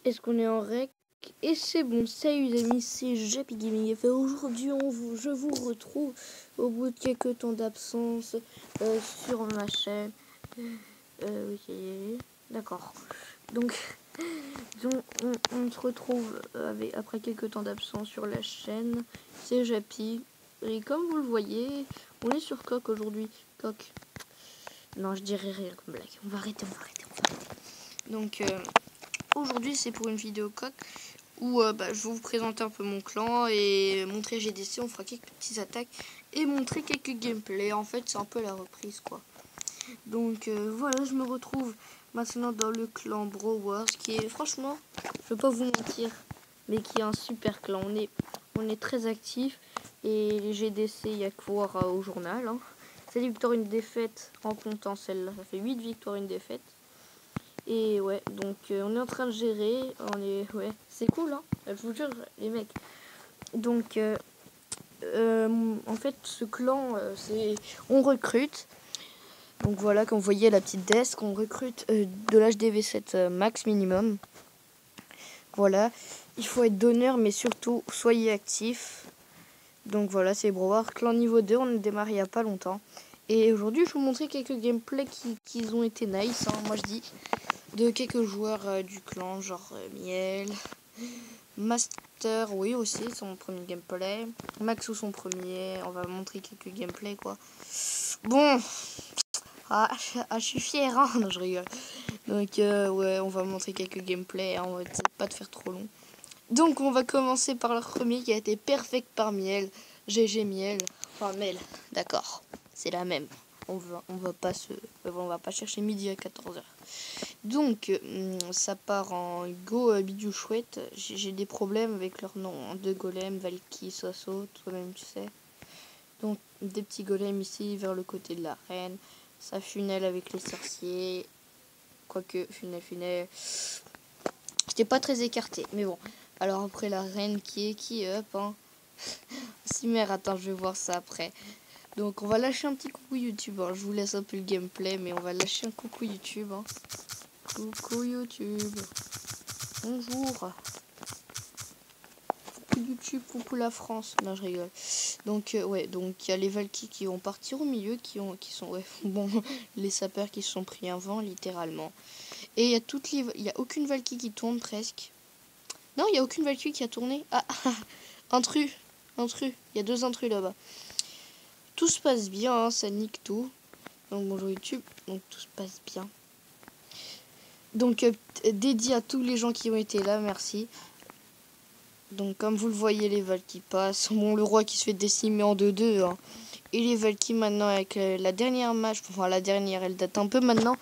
Est-ce qu'on est en rec? Et c'est bon, salut les amis, c'est Jappy Gaming. Et aujourd'hui, je vous retrouve au bout de quelques temps d'absence sur ma chaîne. Ok, d'accord. Donc, on se retrouve après quelques temps d'absence sur la chaîne. C'est Jappy. Et comme vous le voyez, on est sur Coq aujourd'hui. Coq. Non, je dirais rien comme blague. On va arrêter. Donc, aujourd'hui, c'est pour une vidéo Coq où je vais vous présenter un peu mon clan et montrer GDC. On fera quelques petites attaques et montrer quelques gameplays. En fait, c'est un peu la reprise, quoi. Donc, voilà, je me retrouve maintenant dans le clan Bro Wars, qui est, franchement, je vais pas vous mentir, mais qui est un super clan. On est très actifs et les GDC, il y a que voir au journal. Hein. 7 victoires, une défaite en comptant celle-là. Ça fait 8 victoires, une défaite. Et ouais, donc on est en train de gérer. Ouais, c'est cool, hein. Je vous jure, les mecs. Donc, en fait, ce clan, on recrute. Donc voilà, comme vous voyez la petite desk, on recrute de l'HDV7 max minimum. Voilà, il faut être donneur, mais surtout, soyez actifs. Donc voilà, c'est Bro clan niveau 2, on a démarré il n'y a pas longtemps. Et aujourd'hui, je vais vous montrer quelques gameplays qui ont été nice, hein, moi je dis. De quelques joueurs du clan, genre Miel, Master, oui aussi, son premier gameplay, Maxou son premier, on va montrer quelques gameplays quoi. Bon, je suis fier, hein, non je rigole. Donc ouais, on va montrer quelques gameplays, hein, on va essayer de pas de faire trop long. Donc on va commencer par le premier qui a été perfect par Miel, GG Miel, enfin Mel, d'accord, c'est la même. On va pas chercher midi à 14h. Donc, ça part en go bidou chouette. J'ai des problèmes avec leur nom. Hein, de golem, Valky, Soso, toi-même tu sais. Donc, des petits golems ici vers le côté de la reine. Ça funnel avec les sorciers. Quoique, funnel. J'étais pas très écarté, mais bon. Alors après la reine qui est up, hein. Si mère, attends, je vais voir ça après. Donc on va lâcher un petit coucou YouTube. Hein. Je vous laisse un peu le gameplay, mais on va lâcher un coucou YouTube. Hein. Coucou YouTube. Bonjour. Coucou YouTube, coucou la France. Non, je rigole. Donc ouais, donc il y a les Valkyries qui vont partir au milieu, qui sont ouais, bon, les sapeurs qui se sont pris un vent littéralement. Et il y a il y a aucune Valkyrie qui tourne presque. Non, il y a aucune Valkyrie qui a tourné. Ah, intrus. Il y a 2 intrus là-bas. Tout se passe bien, hein, ça nique tout. Donc bonjour YouTube, donc tout se passe bien. Donc dédié à tous les gens qui ont été là, merci. Donc comme vous le voyez, les Valkyries passent. Bon, le roi qui se fait décimer en 2-2. Hein. Et les Valkyries maintenant avec la dernière match, enfin la dernière, elle date un peu maintenant.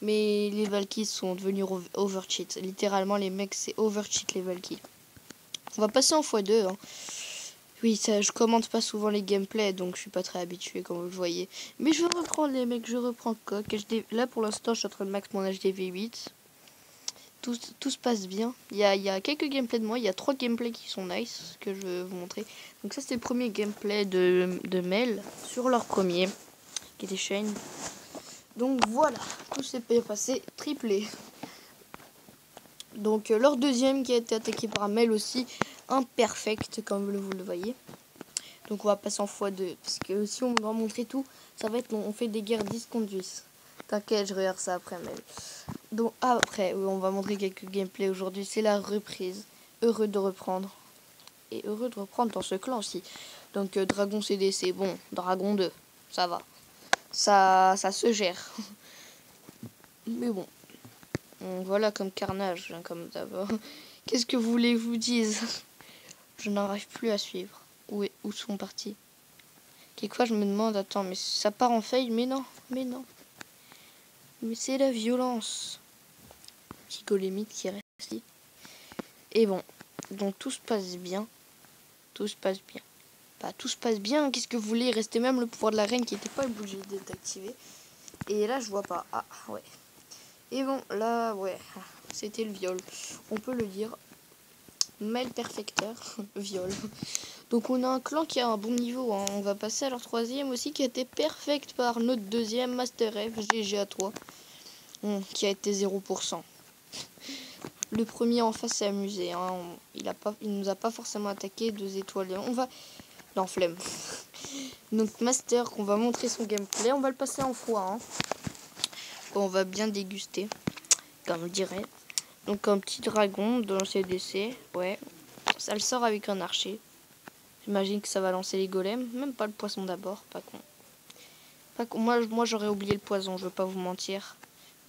Mais les Valkyries sont devenus overcheat. Littéralement, les mecs, c'est overcheat les Valkyries. On va passer en x2. Hein. Oui, ça, je commente pas souvent les gameplays, donc je suis pas très habitué, comme vous le voyez. Mais je reprends les mecs, je reprends Coq. Là, pour l'instant, je suis en train de max mon HDV8. Tout se passe bien. Il y a quelques gameplays de moi. Il y a 3 gameplays qui sont nice, que je vais vous montrer. Donc ça, c'est le premier gameplay de Mel sur leur premier, qui était Shane. Donc voilà, tout s'est bien passé, triplé. Donc leur deuxième qui a été attaqué par Mel aussi, imperfect, comme vous le voyez. Donc on va passer en x2, parce que si on va montrer tout, ça va être long. On fait des guerres 10 contre 10. T'inquiète, je regarde ça après Mel. Donc après, on va montrer quelques gameplays aujourd'hui. C'est la reprise. Heureux de reprendre. Et heureux de reprendre dans ce clan aussi. Donc Dragon CDC, bon, Dragon 2, ça va. Ça se gère. Mais bon. Voilà comme carnage, hein, comme d'abord. Qu'est-ce que vous voulez que je vous dise? Je n'arrive plus à suivre. Où sont partis? Quelquefois je me demande, attends, mais ça part en fail? Mais non. Mais c'est la violence. Petit golémite qui reste ici. Et bon, donc tout se passe bien. Tout se passe bien. Bah, tout se passe bien, qu'est-ce que vous voulez? Il restait même le pouvoir de la reine qui n'était pas obligé d'être activé. Et là, je vois pas. Ah, ouais. Et bon, là, ouais, c'était le viol. On peut le dire. Mel perfecteur, viol. Donc on a un clan qui a un bon niveau. Hein. On va passer à leur troisième aussi, qui a été perfect par notre deuxième Master F, GG à toi. Qui a été 0%. Le premier en face s'est amusé. Hein. Il nous a pas forcément attaqué. 2 étoiles. On va... Non, flemme. Donc Master, qu'on va montrer son gameplay. On va le passer en fois. Hein. On va bien déguster, comme on dirait. Donc un petit dragon dans le CDC. Ouais. Ça le sort avec un archer. J'imagine que ça va lancer les golems. Même pas le poisson d'abord. Pas con. Moi j'aurais oublié le poison. Je veux pas vous mentir.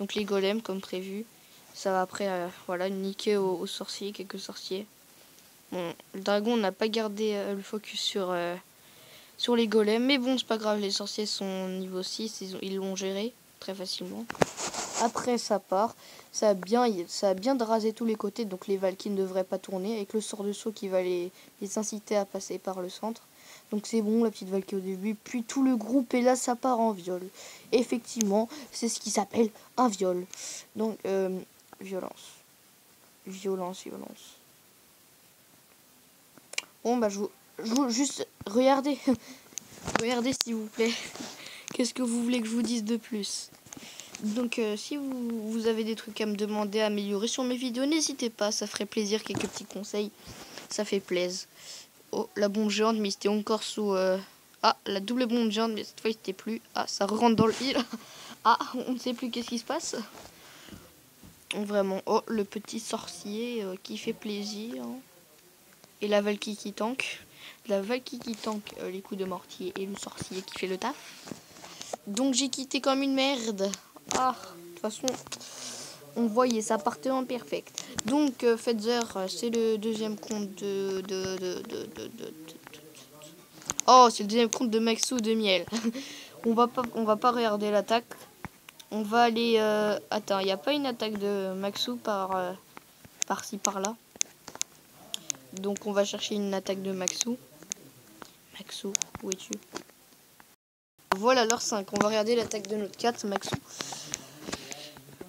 Donc les golems comme prévu. Ça va après voilà, niquer aux sorciers. Quelques sorciers. Bon, le dragon n'a pas gardé le focus sur les golems. Mais bon, c'est pas grave. Les sorciers sont niveau 6. Ils l'ont géré très facilement. Après ça part. Ça a bien rasé tous les côtés. Donc les Valkyries ne devraient pas tourner. Avec le sort de saut qui va les inciter à passer par le centre. Donc c'est bon, la petite Valkyrie au début. Puis tout le groupe. Et là ça part en viol. Effectivement, c'est ce qui s'appelle un viol. Donc violence. Violence. Bon bah je vous juste regardez. Regardez s'il vous plaît. Qu'est-ce que vous voulez que je vous dise de plus? Donc si vous avez des trucs à me demander, à améliorer sur mes vidéos, n'hésitez pas, ça ferait plaisir, quelques petits conseils, ça fait plaisir. Oh, la bombe géante, mais c'était encore sous... Ah, la double bombe géante, mais cette fois c'était plus... Ah, ça rentre dans le île. Ah, on ne sait plus qu'est-ce qui se passe. Vraiment, oh, le petit sorcier qui fait plaisir. Et la Valkyrie qui tank. La Valkyrie qui tank les coups de mortier et le sorcier qui fait le taf. Donc j'ai quitté comme une merde. Ah, de toute façon, on voyait, ça partait en perfect. Donc, Fetzer, c'est le deuxième compte Oh, c'est le deuxième compte de Maxou de Miel. on va pas regarder l'attaque. On va aller... Attends, il n'y a pas une attaque de Maxou par-ci, par-là. Donc, on va chercher une attaque de Maxou. Maxou, où es-tu? Voilà leur 5. On va regarder l'attaque de notre 4, Maxou.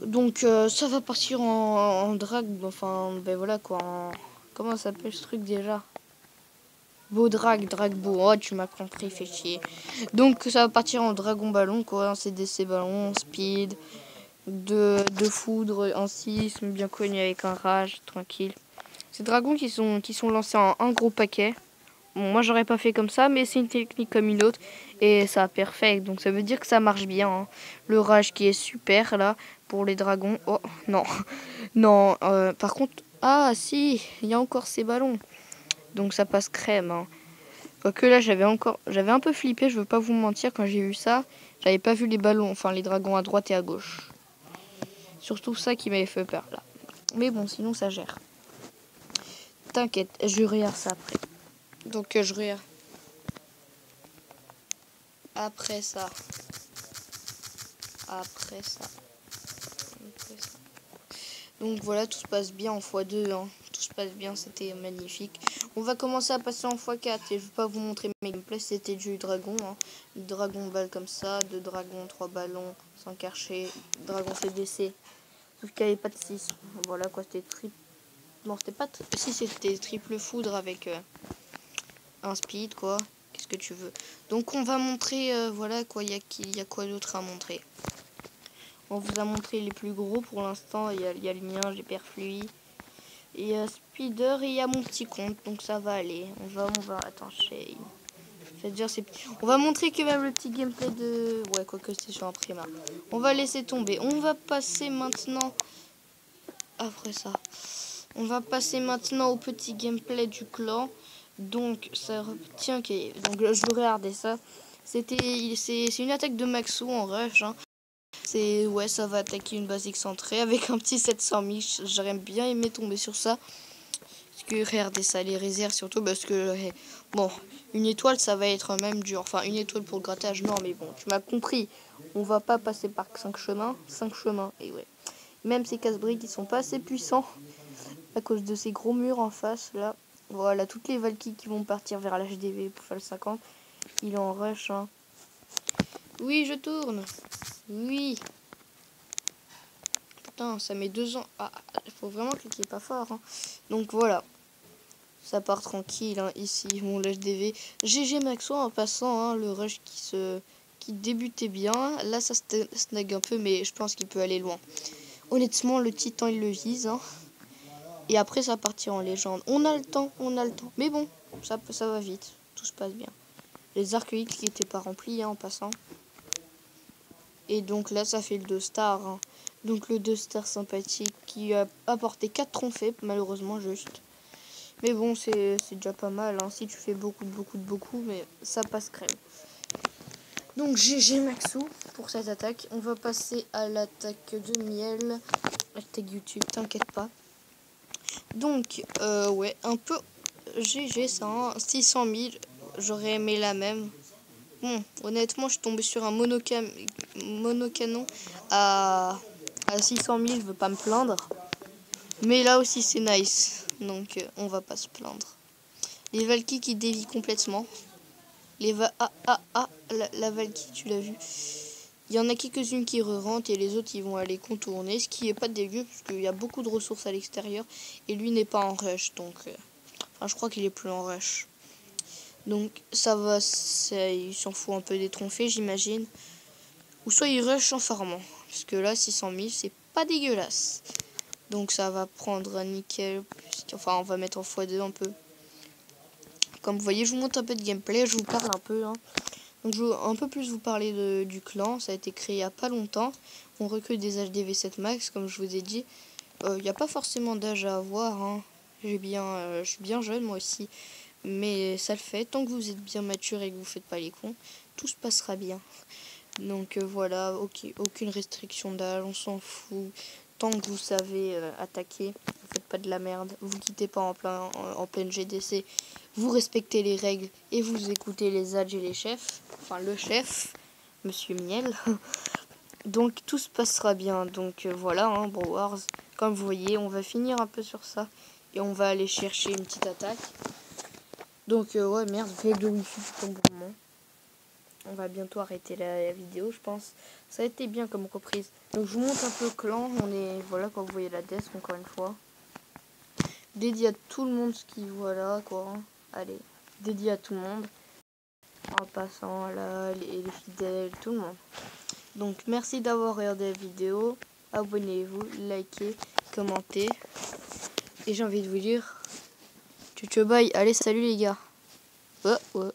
Donc ça va partir en drag, enfin ben voilà quoi, comment ça s'appelle ce truc déjà? Beau drag beau, oh tu m'as compris, fait chier. Donc ça va partir en dragon ballon quoi, un CDC ballon, speed, de foudre, un sisme bien connu avec un rage, tranquille. Ces dragons qui sont lancés en un gros paquet. Bon, moi j'aurais pas fait comme ça, mais c'est une technique comme une autre et ça a perfect, donc ça veut dire que ça marche bien. Hein. Le rage qui est super là pour les dragons. Oh non, non. Par contre, ah si, il y a encore ces ballons, donc ça passe crème. Hein. Quoique là j'avais un peu flippé, je veux pas vous mentir quand j'ai vu ça, j'avais pas vu les ballons, enfin les dragons à droite et à gauche. Surtout ça qui m'avait fait peur là. Mais bon, sinon ça gère. T'inquiète, je regarde ça après. Donc je regarde. Après ça. Donc voilà, tout se passe bien en x2. Hein. Tout se passe bien, c'était magnifique. On va commencer à passer en x4. Et je vais pas vous montrer mes gameplays, c'était du dragon. Hein. Dragon balle comme ça, 2 dragons, 3 ballons, 5 archers, dragon CDC. Sauf qu'il n'y avait pas de 6. Voilà quoi, c'était triple. Non, c'était pas... Si, c'était triple foudre avec un speed quoi. Qu'est-ce que tu veux? Donc on va montrer, voilà quoi, il y a quoi d'autre à montrer. On vous a montré les plus gros pour l'instant, il y a le mien, j'ai Perfluid. Et il y a Speeder et il y a mon petit compte, donc ça va aller. On va, attends, on va montrer que même le petit gameplay de... Ouais, quoique c'était sur un primaire. On va laisser tomber. On va passer maintenant... Après ça. On va passer maintenant au petit gameplay du clan. Donc, ça retient que... Donc, je veux regarder ça. C'est une attaque de Maxou en rush. Hein. Ouais, ça va attaquer une base excentrée avec un petit 700 000. J'aurais bien aimé tomber sur ça. Parce que, regardez ça, les réserves surtout. Parce que, bon, une étoile, ça va être même dur. Enfin, une étoile pour le grattage, non, mais bon, tu m'as compris. On va pas passer par 5 chemins. 5 chemins, et ouais. Même ces casse-briques, ils sont pas assez puissants. À cause de ces gros murs en face, là. Voilà, toutes les Valkyries qui vont partir vers l'HDV pour faire le 50. Il est en rush, hein. Oui, je tourne. Oui. Putain, ça met 2 ans. Ah, faut vraiment cliquer pas fort, hein. Donc voilà. Ça part tranquille, hein, ici, mon l'HDV. GG Maxo en passant, hein, le rush qui débutait bien. Là, ça snag un peu, mais je pense qu'il peut aller loin. Honnêtement, le titan, il le vise, hein. Et après, ça partira en légende. On a le temps, on a le temps. Mais bon, ça va vite. Tout se passe bien. Les arcs qui n'étaient pas remplis en passant. Et donc là, ça fait le 2 stars. Hein. Donc le 2 stars sympathique qui a apporté 4 trophées, malheureusement juste. Mais bon, c'est déjà pas mal. Hein. Si tu fais beaucoup, mais ça passe crème. Donc GG Maxou pour cette attaque. On va passer à l'attaque de miel. Hashtag YouTube, t'inquiète pas. Donc, ouais, un peu GG ça, hein. 600 000, j'aurais aimé la même. Bon, honnêtement, je suis tombé sur un monocanon à 600 000, je veux pas me plaindre. Mais là aussi, c'est nice. Donc, on va pas se plaindre. Les Valky qui dévient complètement. La Valky, tu l'as vu. Il y en a quelques-unes qui re-rentrent et les autres, ils vont aller contourner. Ce qui est pas dégueu, parce qu'il y a beaucoup de ressources à l'extérieur. Et lui n'est pas en rush, donc... enfin, je crois qu'il est plus en rush. Donc ça va, il s'en fout un peu des trophées, j'imagine. Ou soit il rush en farmant. Parce que là, 600 000, c'est pas dégueulasse. Donc ça va prendre un nickel. Enfin, on va mettre en x2 un peu. Comme vous voyez, je vous montre un peu de gameplay. Je vous parle un peu. Hein. Donc je vais un peu plus vous parler du clan. Ça a été créé il n'y a pas longtemps. On recrute des HDV7 max, comme je vous ai dit. Il n'y a pas forcément d'âge à avoir. Hein. Je suis bien jeune, moi aussi. Mais ça le fait, tant que vous êtes bien mature et que vous faites pas les cons, tout se passera bien. Donc voilà, ok, aucune restriction d'âge, on s'en fout. Tant que vous savez attaquer, vous faites pas de la merde, vous quittez pas en pleine GDC, vous respectez les règles et vous écoutez les adj et les chefs, enfin le chef, Monsieur Miel. Donc tout se passera bien. Donc voilà, hein, Brawl Wars, comme vous voyez, on va finir un peu sur ça et on va aller chercher une petite attaque. Donc ouais, merde, fait de wifi tout un moment. On va bientôt arrêter la vidéo, je pense. Ça a été bien comme reprise. Donc je vous montre un peu le clan. On est, voilà, quand vous voyez la desk, encore une fois. Dédié à tout le monde, ce qui, voilà, quoi. Allez, dédié à tout le monde. En passant là, les fidèles, tout le monde. Donc merci d'avoir regardé la vidéo. Abonnez-vous, likez, commentez. Et j'ai envie de vous dire... Ciao, bye. Allez, salut les gars. Ouais.